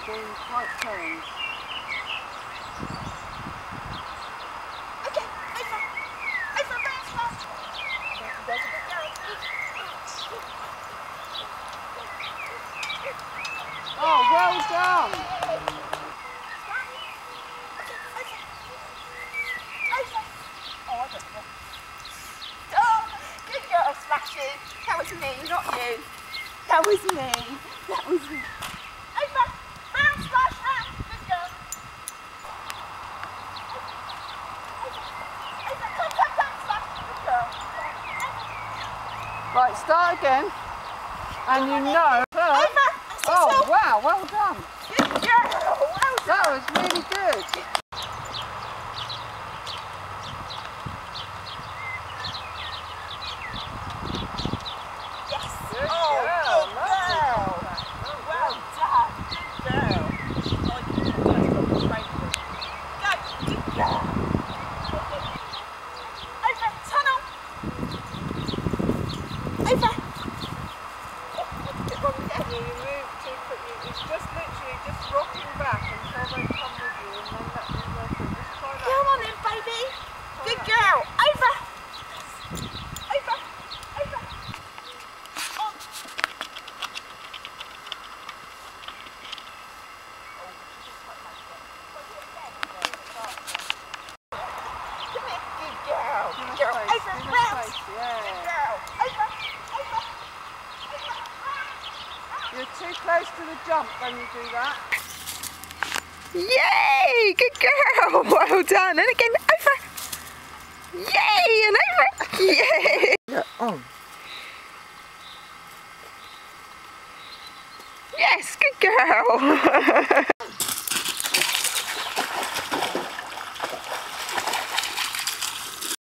doing tight turns. Okay, over, round splash. There's a big girl. Oh, well done. Oh, I don't know. Oh, good girl, Splashy. That was me, not you. That was me. That was me. Over, round, splash, round. Good girl. Over, come, splash. Good girl. Right, start again. And you know. Over. Oh, wow, well done. Good girl. Well done. That was really good. Yes. Good Oh, girl. good girl. Well done. Good girl. Oh, you just got to train them. Go. Good girl. Over. Tunnel. Over. You move too quickly. It's just literally just rocking back until they come with you and then let them go through. Just try that. Come on then, baby. Good girl. Over. Over. On. Come here. Good girl. Good girl. Over. Round. Yeah. Good girl. Over. You're too close to the jump when you do that. Yay! Good girl. Well done. And again, over. Yay! And over. Yay! Look, on. Yes, good girl.